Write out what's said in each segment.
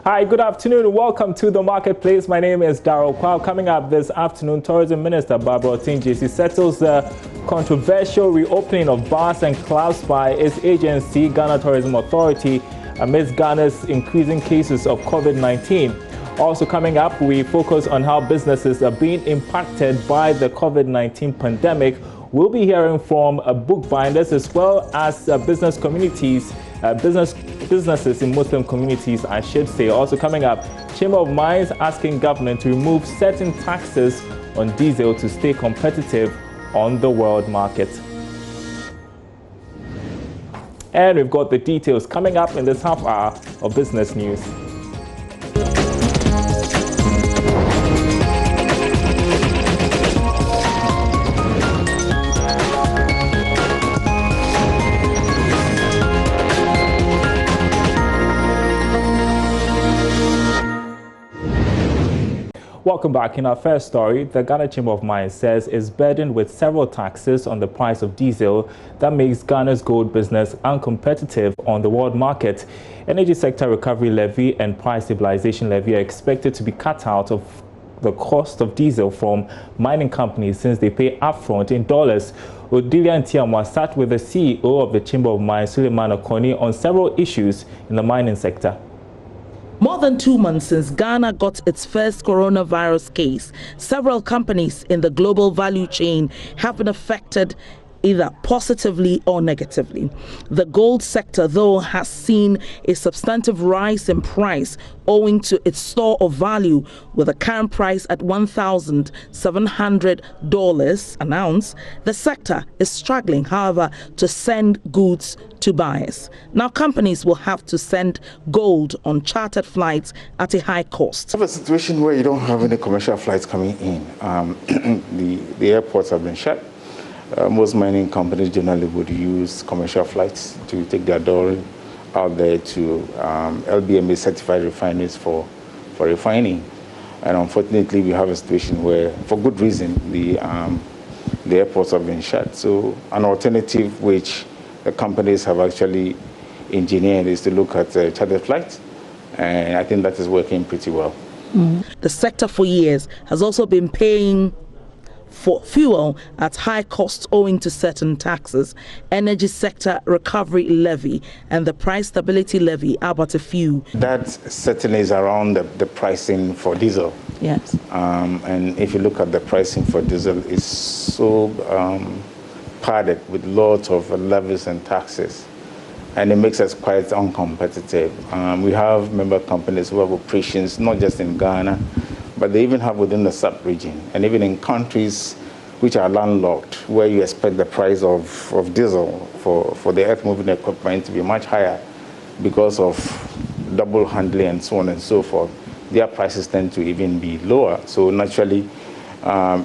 Hi, good afternoon. Welcome to the marketplace. My name is Darryl Kwao. Coming up this afternoon, Tourism Minister Barbara Otinjesi settles the controversial reopening of bars and clubs by its agency, Ghana Tourism Authority, amidst Ghana's increasing cases of COVID-19. Also coming up, we focus on how businesses are being impacted by the COVID-19 pandemic. We'll be hearing from bookbinders as well as business communities, businesses in Muslim communities, I should say. Also coming up, Chamber of Mines asking government to remove certain taxes on diesel to stay competitive on the world market. And we've got the details coming up in this half hour of business news. Welcome back. In our first story, the Ghana Chamber of Mines says it's burdened with several taxes on the price of diesel that makes Ghana's gold business uncompetitive on the world market. Energy Sector Recovery Levy and Price Stabilization Levy are expected to be cut out of the cost of diesel from mining companies since they pay upfront in dollars. Odilia Ntiamwa sat with the CEO of the Chamber of Mines, Suleiman Okoni, on several issues in the mining sector. More than 2 months since Ghana got its first coronavirus case, several companies in the global value chain have been affected either positively or negatively. The gold sector, though, has seen a substantive rise in price owing to its store of value, with a current price at $1,700 an ounce. The sector is struggling, however, to send goods to buyers. Now, companies will have to send gold on chartered flights at a high cost. We have a situation where you don't have any commercial flights coming in. The airports have been shut. Most mining companies generally would use commercial flights to take their doré out there to LBMA certified refineries for refining. And unfortunately, we have a situation where, for good reason, the airports have been shut. So an alternative which the companies have actually engineered is to look at chartered flights. And I think that is working pretty well. The sector for years has also been paying for fuel at high costs owing to certain taxes. Energy Sector Recovery Levy and the Price Stability Levy are but a few. That certainly is around the pricing for diesel. Yes. And if you look at the pricing for diesel, it's so padded with lots of levies and taxes, and it makes us quite uncompetitive. We have member companies who have operations not just in Ghana, but they even have within the sub-region, and even in countries which are landlocked, where you expect the price of diesel for the earth-moving equipment to be much higher because of double handling and so on and so forth. Their prices tend to even be lower. So naturally,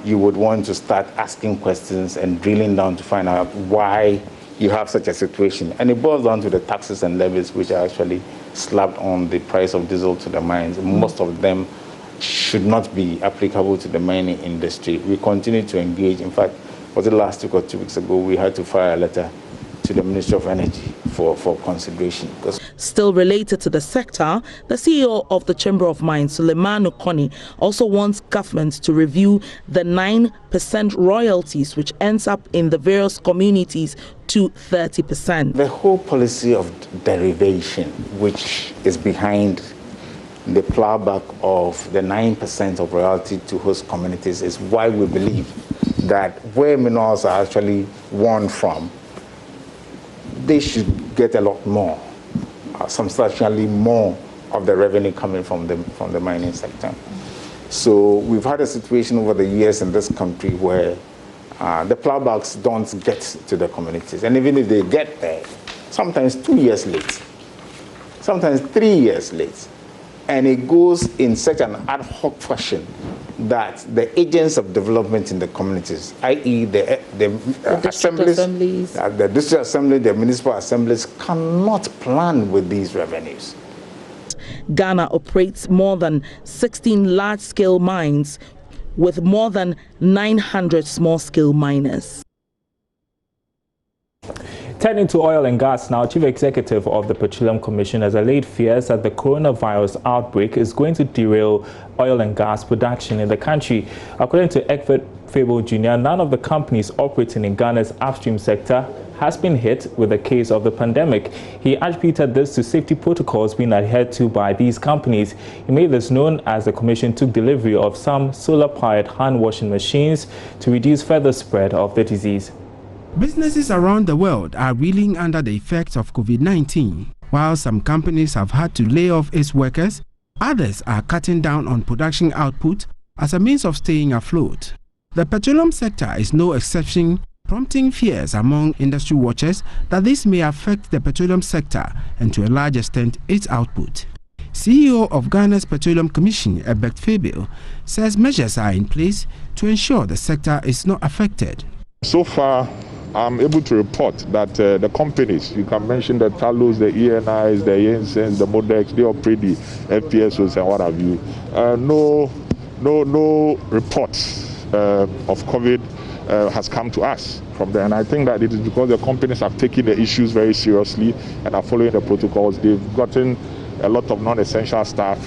you would want to start asking questions and drilling down to find out why you have such a situation. And it boils down to the taxes and levies which are actually slapped on the price of diesel to the mines. Most of them should not be applicable to the mining industry. We continue to engage. In fact, was it last week or 2 weeks ago, we had to file a letter to the Ministry of Energy for consideration. Still related to the sector, the CEO of the Chamber of Mines, Suleiman Okoni, also wants government to review the 9% royalties which ends up in the various communities to 30%. The whole policy of derivation, which is behind the plowback of the 9% of royalty to host communities, is why we believe that where minerals are actually won from, they should get a lot more, substantially more of the revenue coming from the mining sector. So we've had a situation over the years in this country where the plowbacks don't get to the communities. And even if they get there, sometimes 2 years late, sometimes 3 years late. And it goes in such an ad hoc fashion that the agents of development in the communities, i.e. the assemblies, the district assembly, the municipal assemblies, cannot plan with these revenues. Ghana operates more than 16 large-scale mines with more than 900 small-scale miners. Turning to oil and gas now, Chief Executive of the Petroleum Commission has allayed fears that the coronavirus outbreak is going to derail oil and gas production in the country. According to Aboagye-Wiafe Jr., none of the companies operating in Ghana's upstream sector has been hit with the case of the pandemic. He attributed this to safety protocols being adhered to by these companies. He made this known as the Commission took delivery of some solar-powered hand-washing machines to reduce further spread of the disease. Businesses around the world are reeling under the effects of COVID-19. While some companies have had to lay off its workers, others are cutting down on production output as a means of staying afloat. The petroleum sector is no exception, prompting fears among industry watchers that this may affect the petroleum sector and to a large extent its output. CEO of Ghana's Petroleum Commission, Aboagye-Wiafe, says measures are in place to ensure the sector is not affected. So far, I'm able to report that the companies, you can mention the Talos, the ENIs, the Yensens, the Modex, they operate the FPSOs and what have you. No reports of COVID has come to us from there. And I think that it is because the companies have taken the issues very seriously and are following the protocols. They've gotten a lot of non-essential staff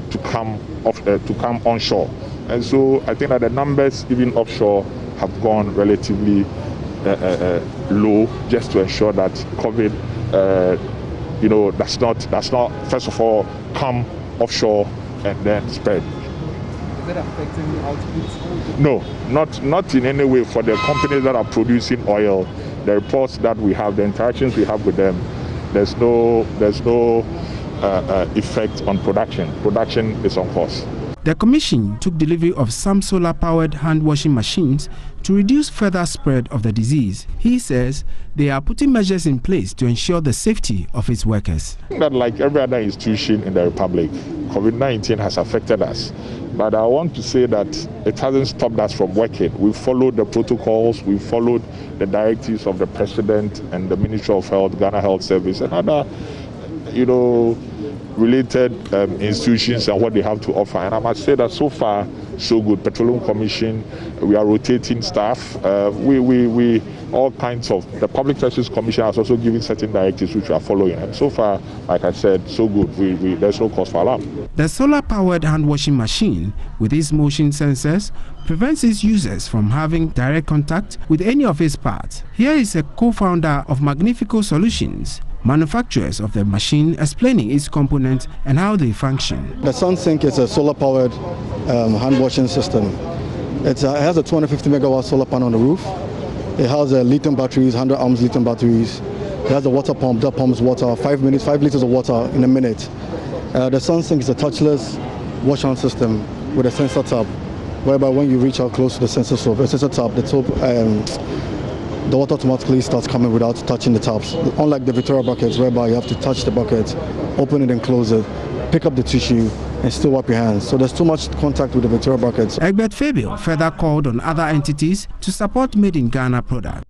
to come onshore. And so I think that the numbers, even offshore, have gone relatively low, just to ensure that COVID, does not first of all come offshore and then spread. Is it affecting the output? No, not in any way. For the companies that are producing oil, the reports that we have, the interactions we have with them, there's no effect on production. Production is on course. The Commission took delivery of some solar-powered hand-washing machines to reduce further spread of the disease. He says they are putting measures in place to ensure the safety of its workers. I think that like every other institution in the Republic, COVID-19 has affected us. But I want to say that it hasn't stopped us from working. We've followed the protocols, we've followed the directives of the President and the Ministry of Health, Ghana Health Service, and other, related institutions and what they have to offer. And I must say that so far, so good. Petroleum Commission, we are rotating staff. We all kinds of, the Public Services Commission has also given certain directives which we are following. And so far, like I said, so good. There's no cause for alarm. The solar-powered hand-washing machine with its motion sensors prevents its users from having direct contact with any of its parts. Here is a co-founder of Magnifico Solutions, manufacturers of the machine, explaining its components and how they function. The SunSync is a solar-powered hand-washing system. It has a 250 megawatt solar panel on the roof. It has lithium batteries, 100 amps lithium batteries. It has a water pump that pumps water, 5 liters of water in a minute. The SunSync is a touchless wash-hand system with a sensor tab, whereby when you reach out close to the sensor tab, the water automatically starts coming without touching the taps. Unlike the Victoria buckets, whereby you have to touch the bucket, open it and close it, pick up the tissue, and still wipe your hands. So there's too much contact with the Victoria buckets. Aboagye-Wiafe further called on other entities to support made in Ghana products.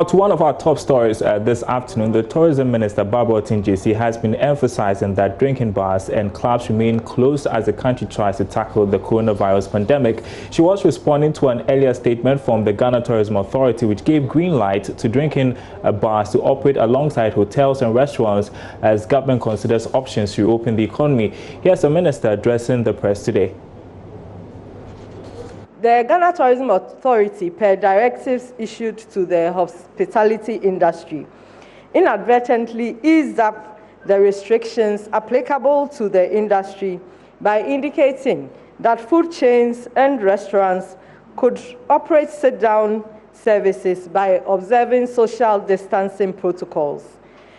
To one of our top stories this afternoon, the Tourism Minister, Aboagye-Wiafe, has been emphasizing that drinking bars and clubs remain closed as the country tries to tackle the coronavirus pandemic. She was responding to an earlier statement from the Ghana Tourism Authority, which gave green light to drinking bars to operate alongside hotels and restaurants as government considers options to reopen the economy. Here's the minister addressing the press today. The Ghana Tourism Authority, per directives issued to the hospitality industry, inadvertently eased up the restrictions applicable to the industry by indicating that food chains and restaurants could operate sit-down services by observing social distancing protocols.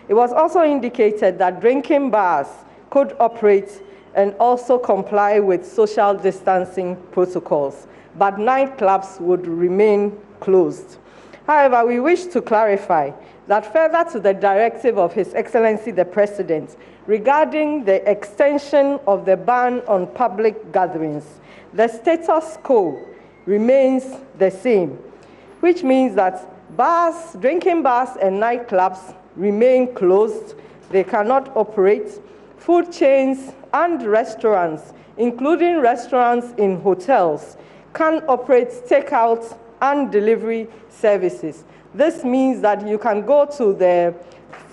It was also indicated that drinking bars could operate and also comply with social distancing protocols, but nightclubs would remain closed. However, we wish to clarify that further to the directive of His Excellency the President regarding the extension of the ban on public gatherings, the status quo remains the same, which means that bars, drinking bars and nightclubs remain closed. They cannot operate. Food chains and restaurants, including restaurants in hotels, can operate takeout and delivery services. This means that you can go to the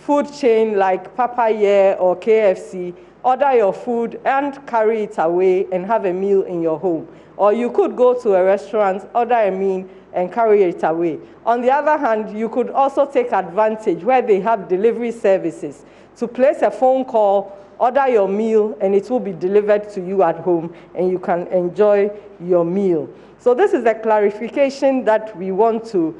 food chain like Aboagye or KFC, order your food and carry it away and have a meal in your home. Or you could go to a restaurant, order a meal and carry it away. On the other hand, you could also take advantage where they have delivery services to place a phone call, order your meal, and it will be delivered to you at home and you can enjoy your meal. So this is a clarification that we want to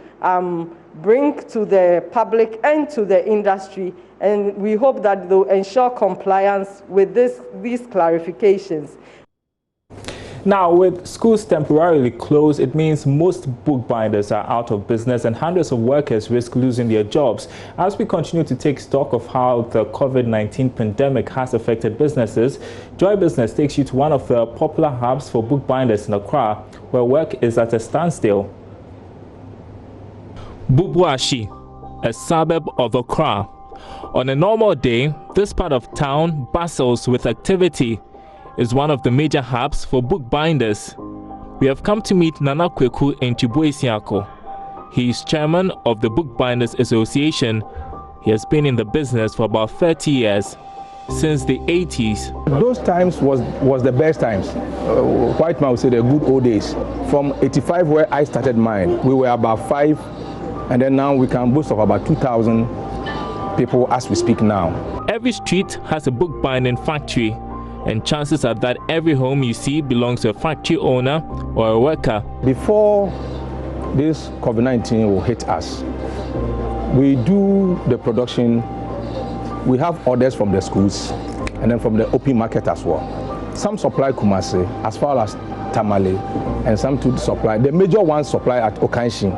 bring to the public and to the industry, and we hope that they'll ensure compliance with these clarifications. Now, with schools temporarily closed, it means most bookbinders are out of business and hundreds of workers risk losing their jobs. As we continue to take stock of how the COVID-19 pandemic has affected businesses, Joy Business takes you to one of the popular hubs for bookbinders in Accra, where work is at a standstill. Aboagye-Wiafe, a suburb of Accra. On a normal day, this part of town bustles with activity. Is one of the major hubs for bookbinders. We have come to meet Nana Kweku Nchiboisiako. He is chairman of the Bookbinders Association. He has been in the business for about 30 years, since the 80s. Those times was the best times. White man would say the good old days. From 85 where I started mine, we were about 5, and then now we can boast of about 2,000 people as we speak now. Every street has a bookbinding factory, and chances are that every home you see belongs to a factory owner or a worker. Before this COVID-19 will hit us, we do the production. We have orders from the schools and then from the open market as well. Some supply Kumasi as far as Tamale, and some to supply. The major ones supply at Okanshin,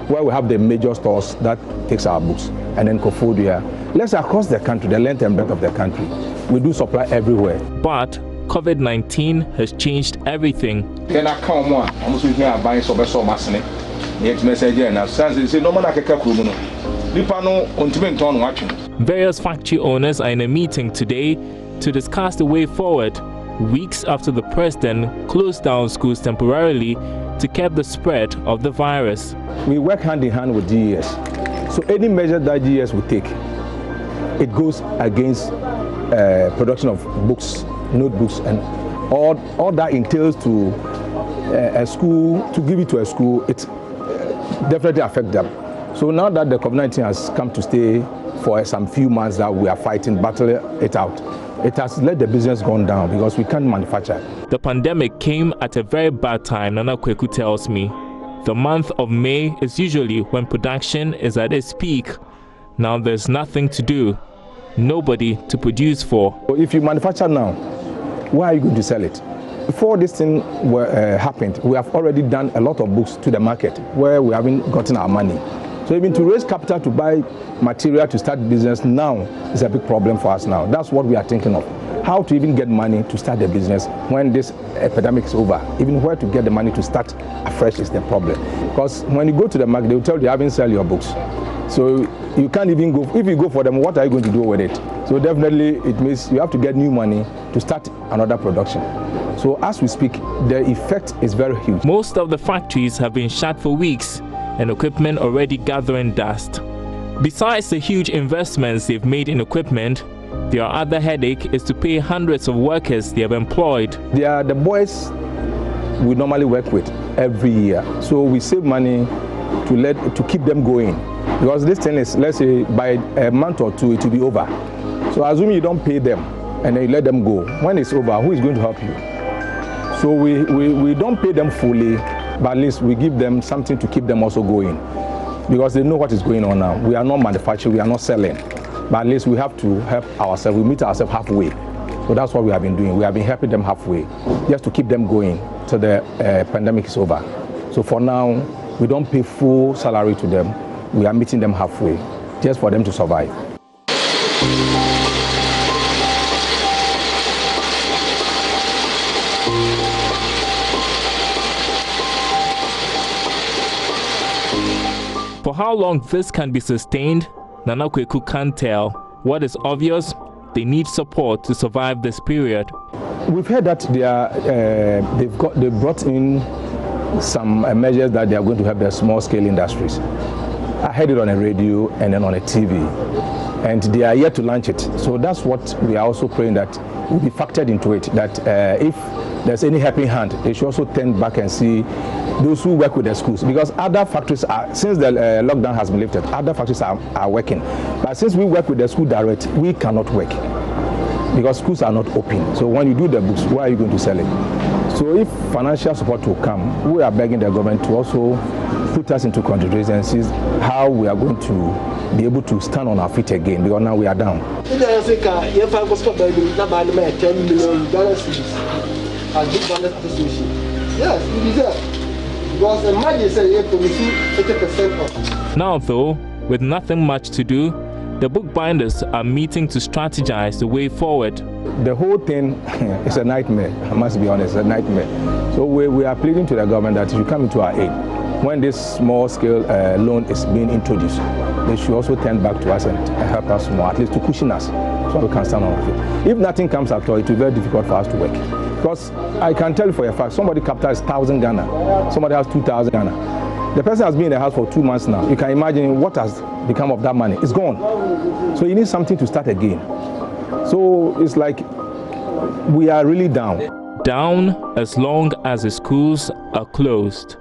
where we have the major stores that takes our books, and then Kofodia. Let's say across the country, the length and breadth of the country. We do supply everywhere. But COVID-19 has changed everything. Various factory owners are in a meeting today to discuss the way forward, weeks after the president closed down schools temporarily to curb the spread of the virus. We work hand in hand with GES. So any measure that GES will take, it goes against production of books, notebooks, and all that entails to a school, to give it to a school, it definitely affects them. So now that the COVID-19 has come to stay for some few months that we are fighting, battling it out, it has let the business go down because we can't manufacture. The pandemic came at a very bad time, Nana Kweku tells me. The month of May is usually when production is at its peak. Now there's nothing to do. Nobody to produce for. If you manufacture now, where are you going to sell it? Before this thing happened, we have already done a lot of books to the market where we haven't gotten our money. So even to raise capital to buy material to start business now is a big problem for us now. That's what we are thinking of. How to even get money to start the business when this epidemic is over. Even where to get the money to start afresh is the problem. Because when you go to the market, they will tell you haven't sell your books. So you can't even go. If you go for them, what are you going to do with it? So definitely it means you have to get new money to start another production. So as we speak, the effect is very huge. Most of the factories have been shut for weeks and equipment already gathering dust. Besides the huge investments they've made in equipment, their other headache is to pay hundreds of workers they have employed. They are the boys we normally work with every year. So we save money to keep them going. Because this thing is, let's say, by a month or two, it will be over. So assuming you don't pay them and then you let them go, when it's over, who is going to help you? So we don't pay them fully, but at least we give them something to keep them also going. Because they know what is going on now. We are not manufacturing, we are not selling. But at least we have to help ourselves. We meet ourselves halfway. So that's what we have been doing. We have been helping them halfway, just to keep them going till the pandemic is over. So for now, we don't pay full salary to them. We are meeting them halfway, just for them to survive. For how long this can be sustained, Nana Kweku can't tell. What is obvious, they need support to survive this period. We've heard that they brought in some measures that they are going to help the small-scale industries. I heard it on a radio and then on a TV, and they are yet to launch it. So that's what we are also praying that will be factored into it, that if there's any helping hand, they should also turn back and see those who work with the schools, because other factories are, since the lockdown has been lifted, other factories are working. But since we work with the school direct, we cannot work because schools are not open. So when you do the books, where are you going to sell it? So if financial support will come, we are begging the government to also put us into consideration and see how we are going to be able to stand on our feet again, because now we are down. Now, though, with nothing much to do, the Bookbinders are meeting to strategize the way forward. The whole thing is a nightmare, I must be honest, a nightmare. So we are pleading to the government that if you come into our aid, when this small-scale loan is being introduced, they should also turn back to us and help us more, at least to cushion us, so we can stand on our feet. If nothing comes at all, it will be very difficult for us to work. Because I can tell you for a fact, somebody capital is 1,000 Ghana, somebody has 2,000 Ghana. The person has been in the house for 2 months now. You can imagine what has become of that money. It's gone. So you need something to start again. So it's like we are really down. Down as long as the schools are closed.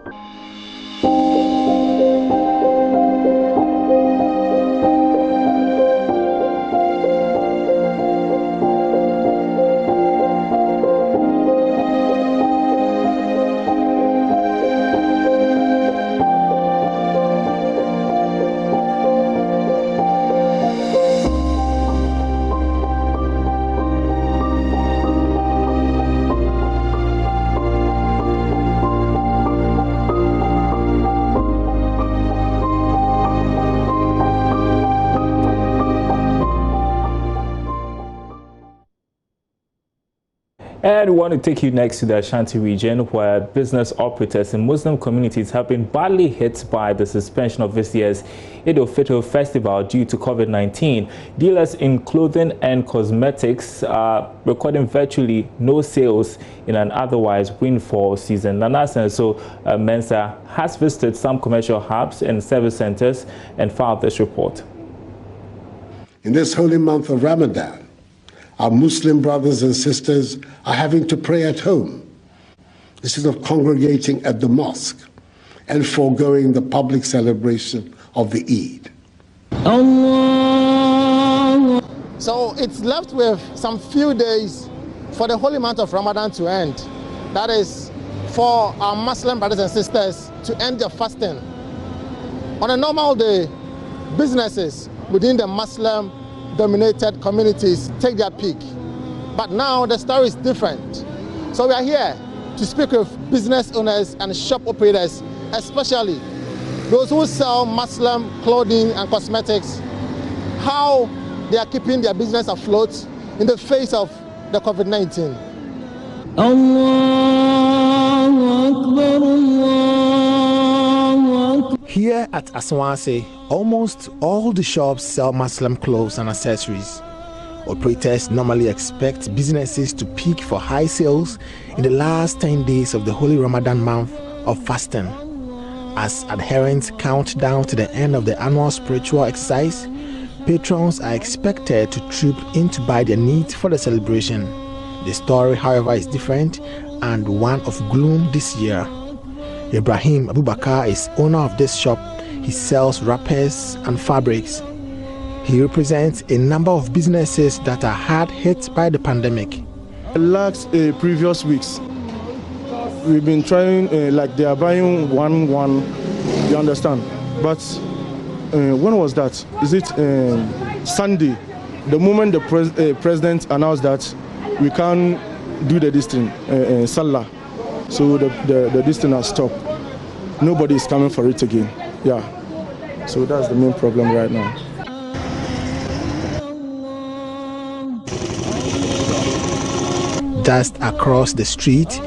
And we want to take you next to the Ashanti region, where business operators in Muslim communities have been badly hit by the suspension of this year's Eid al-Fitr festival due to COVID-19. Dealers in clothing and cosmetics are recording virtually no sales in an otherwise windfall season. Nana so Mensa has visited some commercial hubs and service centers and filed this report. In this holy month of Ramadan, our Muslim brothers and sisters are having to pray at home instead of congregating at the mosque and foregoing the public celebration of the Eid. So it's left with some few days for the holy month of Ramadan to end. That is for our Muslim brothers and sisters to end their fasting. On a normal day, businesses within the Muslim-dominated communities take their peak. But now the story is different. So we are here to speak with business owners and shop operators, especially those who sell Muslim clothing and cosmetics, how they are keeping their business afloat in the face of the COVID-19. Here at Aswanse, almost all the shops sell Muslim clothes and accessories. Operators normally expect businesses to peak for high sales in the last 10 days of the holy Ramadan month of fasting. As adherents count down to the end of the annual spiritual exercise, patrons are expected to troop in to buy their needs for the celebration. The story, however, is different and one of gloom this year. Ibrahim Abubakar is owner of this shop. He sells wrappers and fabrics. He represents a number of businesses that are hard hit by the pandemic. Last previous weeks, we've been trying, like they are buying one, you understand? But when was that? Is it Sunday? The moment the president announced that we can't do the distance, Salah, so the distance has stopped. Nobody is coming for it again. Yeah, so that's the main problem right now. Just across the street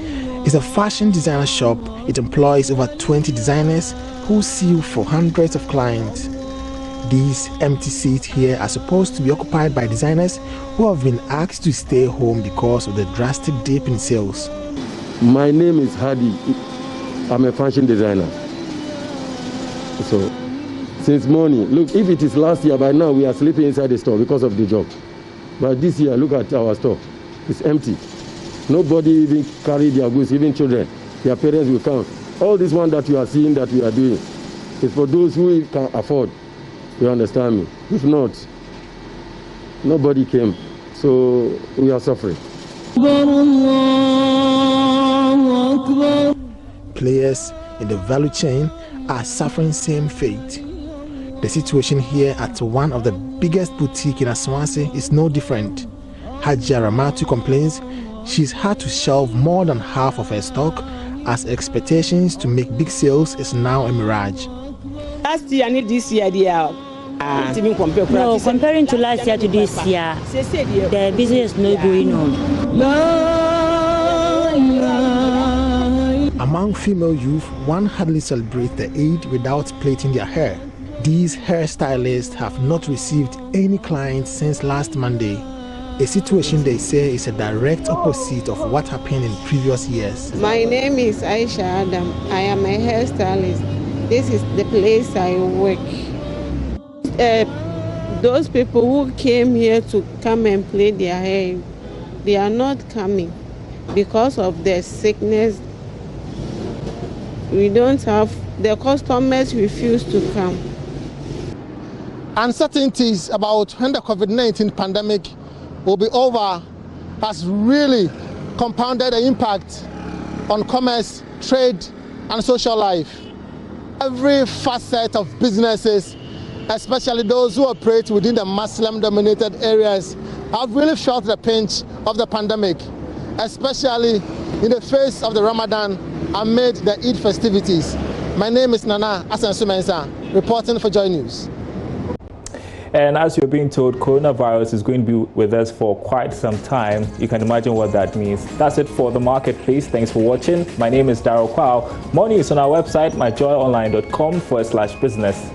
is a fashion designer shop. It employs over 20 designers who sew for hundreds of clients. These empty seats here are supposed to be occupied by designers who have been asked to stay home because of the drastic dip in sales. My name is Hadi. I'm a fashion designer. So, since morning, look, if it is last year, by now we are sleeping inside the store because of the job. But this year, look at our store. It's empty. Nobody even carry their goods, even children. Their parents will come. All this one that you are seeing that we are doing is for those who can afford. You understand me? If not, nobody came. So we are suffering. Players in the value chain are suffering same fate. The situation here at one of the biggest boutiques in Asawase is no different. Hajia Ramatu complains she's had to shelve more than half of her stock as expectations to make big sales is now a mirage. Last year and this year, no, comparing to last year to this year, the business is not going on. Among female youth, one hardly celebrates the Eid without plaiting their hair. These hairstylists have not received any clients since last Monday, a situation they say is a direct opposite of what happened in previous years. My name is Aisha Adam. I am a hairstylist. This is the place I work. Those people who came here to come and plait their hair, they are not coming because of the sickness. We don't have, the customers refuse to come. Uncertainties about when the COVID-19 pandemic will be over has really compounded the impact on commerce, trade, and social life. Every facet of businesses, especially those who operate within the Muslim-dominated areas, have really felt the pinch of the pandemic, especially in the face of the Ramadan amid the Eid festivities. My name is Nana Asansumensa, reporting for JoyNews. And as you're being told, coronavirus is going to be with us for quite some time. You can imagine what that means. That's it for the marketplace. Thanks for watching. My name is Daryl Kwao. More news on our website, myjoyonline.com/business.